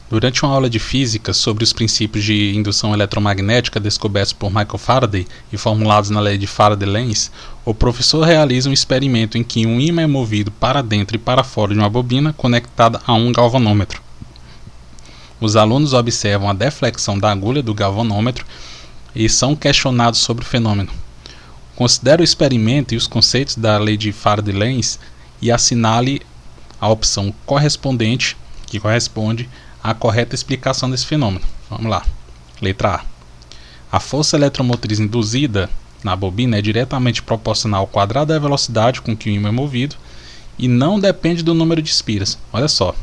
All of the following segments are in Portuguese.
Durante uma aula de física sobre os princípios de indução eletromagnética descobertos por Michael Faraday e formulados na lei de Faraday-Lenz, o professor realiza um experimento em que um ímã é movido para dentro e para fora de uma bobina conectada a um galvanômetro. Os alunos observam a deflexão da agulha do galvanômetro e são questionados sobre o fenômeno. Considere o experimento e os conceitos da lei de Faraday-Lenz e assinale a opção correspondente, que corresponde à correta explicação desse fenômeno. Vamos lá. Letra A. A força eletromotriz induzida na bobina é diretamente proporcional ao quadrado da velocidade com que o ímã é movido e não depende do número de espiras. Olha só.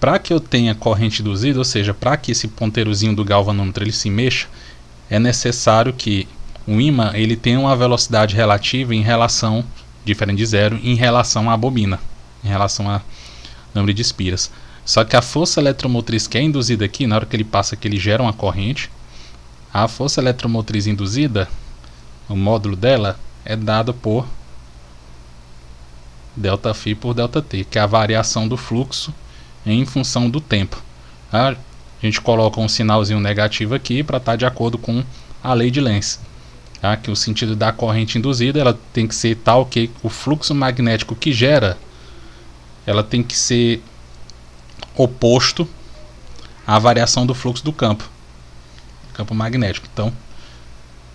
Para que eu tenha corrente induzida, ou seja, para que esse ponteirozinho do galvanômetro ele se mexa, é necessário que o ímã ele tenha uma velocidade relativa em relação, diferente de zero, em relação à bobina, em relação ao número de espiras. Só que a força eletromotriz que é induzida aqui, na hora que ele passa aqui, ele gera uma corrente. A força eletromotriz induzida, o módulo dela, é dado por ΔΦ por ΔT, que é a variação do fluxo em função do tempo. A gente coloca um sinalzinho negativo aqui para estar de acordo com a lei de Lenz. Que o sentido da corrente induzida ela tem que ser tal que o fluxo magnético que gera ela tem que ser oposto à variação do fluxo do campo magnético. Então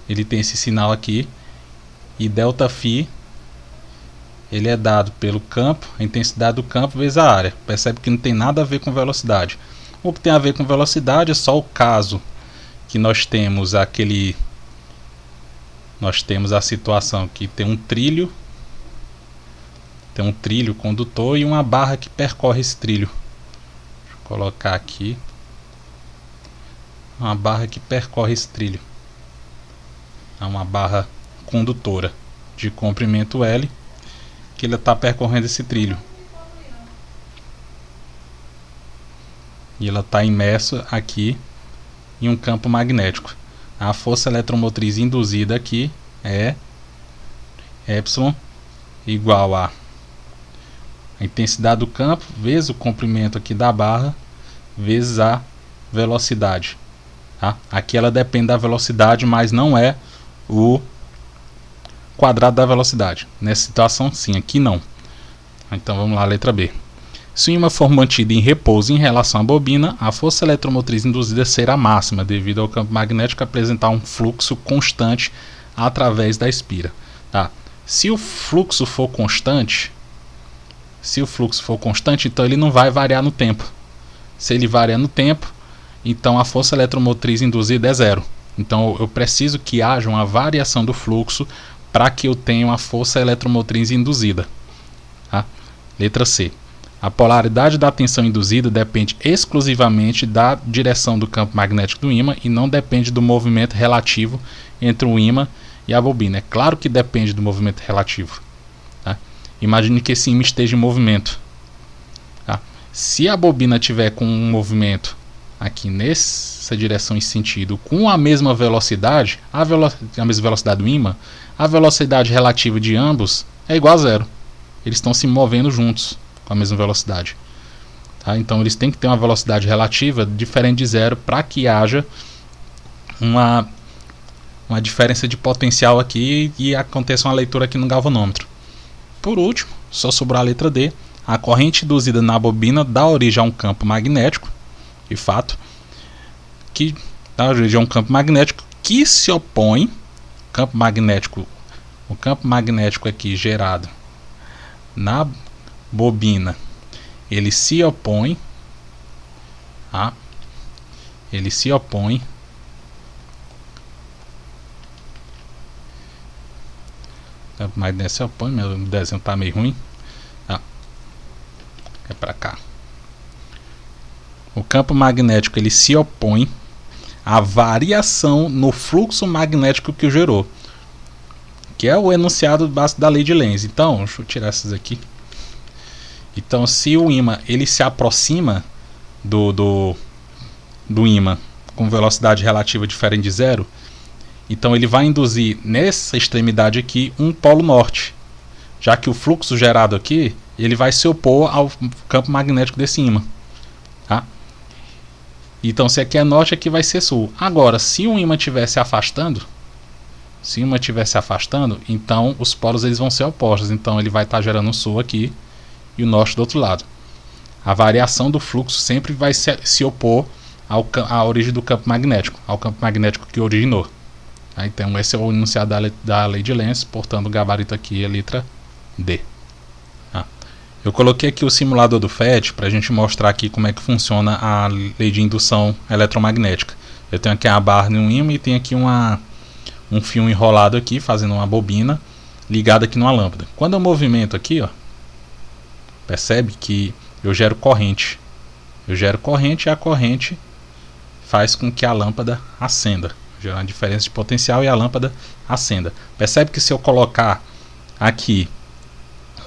ele tem esse sinal aqui e ΔΦ ele é dado pelo campo, a intensidade do campo vezes a área. Percebe que não tem nada a ver com velocidade. O que tem a ver com velocidade é só o caso que nós temos a situação que tem um trilho condutor e uma barra que percorre esse trilho. Deixa eu colocar aqui uma barra que percorre esse trilho. É uma barra condutora de comprimento L que ele está percorrendo esse trilho. E ela está imersa aqui em um campo magnético. A força eletromotriz induzida aqui é epsilon igual a intensidade do campo vezes o comprimento aqui da barra vezes a velocidade. Aqui ela depende da velocidade, mas não é o quadrado da velocidade. Nessa situação sim, aqui não. Então vamos lá, letra B. Se o ímã for mantido em repouso em relação à bobina, a força eletromotriz induzida será máxima, devido ao campo magnético apresentar um fluxo constante através da espira. Se o fluxo for constante, então ele não vai variar no tempo. Se ele variar no tempo, então a força eletromotriz induzida é zero. Então eu preciso que haja uma variação do fluxo para que eu tenha uma força eletromotriz induzida. Letra C. A polaridade da tensão induzida depende exclusivamente da direção do campo magnético do ímã e não depende do movimento relativo entre o ímã e a bobina. É claro que depende do movimento relativo. Imagine que esse ímã esteja em movimento. Se a bobina tiver com um movimento aqui nessa direção e sentido com a mesma velocidade, a mesma velocidade do ímã, a velocidade relativa de ambos é igual a zero. Eles estão se movendo juntos com a mesma velocidade. Então eles têm que ter uma velocidade relativa diferente de zero para que haja uma diferença de potencial aqui e aconteça uma leitura aqui no galvanômetro. Por último, só sobrou a letra D. A corrente induzida na bobina dá origem a um campo magnético, de fato, que dá origem a um campo magnético que se opõe, o campo magnético aqui gerado na bobina, ele se opõe o campo magnético se opõe, meu desenho está meio ruim, é para cá. O campo magnético ele se opõe à variação no fluxo magnético que o gerou, que é o enunciado básico da lei de Lenz. Então, deixa eu tirar essas aqui. Então, se o ímã ele se aproxima do ímã com velocidade relativa diferente de zero, então ele vai induzir nessa extremidade aqui um polo norte, já que o fluxo gerado aqui ele vai se opor ao campo magnético desse ímã, tá? Então se aqui é norte, aqui vai ser sul. Agora, se o ímã estiver se afastando, então os polos eles vão ser opostos. Então ele vai estar gerando o sul aqui e o norte do outro lado. A variação do fluxo sempre vai se opor à origem do campo magnético, ao campo magnético que originou. Então esse é o enunciado da lei de Lenz, portanto o gabarito aqui é a letra D. Eu coloquei aqui o simulador do FET para a gente mostrar aqui como é que funciona a lei de indução eletromagnética. Eu tenho aqui a barra de um ímã e tenho aqui um fio enrolado aqui, fazendo uma bobina ligada aqui numa lâmpada. Quando eu movimento aqui, ó, percebe que eu gero corrente. Eu gero corrente e a corrente faz com que a lâmpada acenda. Gera uma diferença de potencial e a lâmpada acenda. Percebe que se eu colocar aqui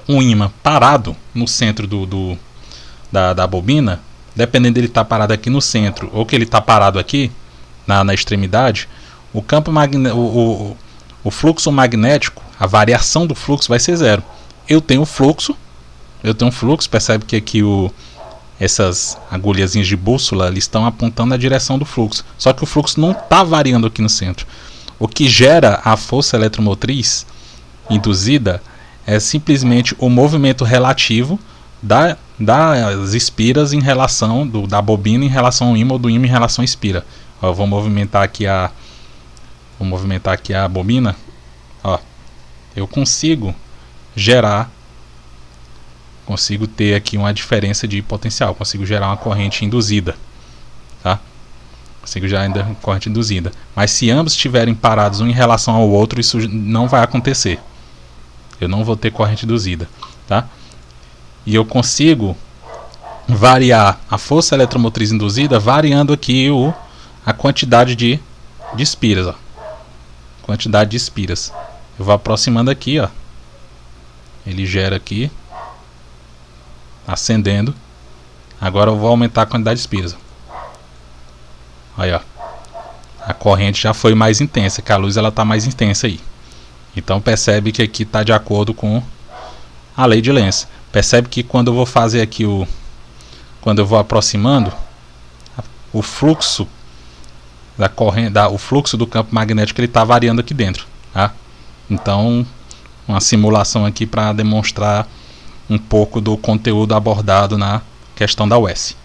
um ímã parado no centro da bobina, dependendo dele estar parado aqui no centro ou que ele está parado aqui na extremidade, o fluxo magnético, a variação do fluxo vai ser zero. Eu tenho fluxo, percebe que aqui essas agulhazinhas de bússola eles estão apontando na direção do fluxo, só que o fluxo não está variando aqui no centro. O que gera a força eletromotriz induzida é simplesmente o movimento relativo das espiras em relação da bobina em relação ao ímã ou do ímã em relação à espira. Ó, eu vou movimentar aqui a bobina. Ó, eu consigo ter aqui uma diferença de potencial, consigo gerar uma corrente induzida, tá? Consigo gerar ainda corrente induzida. Mas se ambos estiverem parados um em relação ao outro, isso não vai acontecer. Eu não vou ter corrente induzida, tá? E eu consigo variar a força eletromotriz induzida variando aqui a quantidade de espiras, ó. Quantidade de espiras. Eu vou aproximando aqui, ó. Ele gera aqui, acendendo. Agora eu vou aumentar a quantidade de espiras. Aí, ó. A corrente já foi mais intensa, que a luz ela está mais intensa aí. Então percebe que aqui está de acordo com a lei de Lenz. Percebe que quando eu vou fazer aqui quando eu vou aproximando, o fluxo da corrente, o fluxo do campo magnético ele está variando aqui dentro, tá? Então uma simulação aqui para demonstrar um pouco do conteúdo abordado na questão da UES.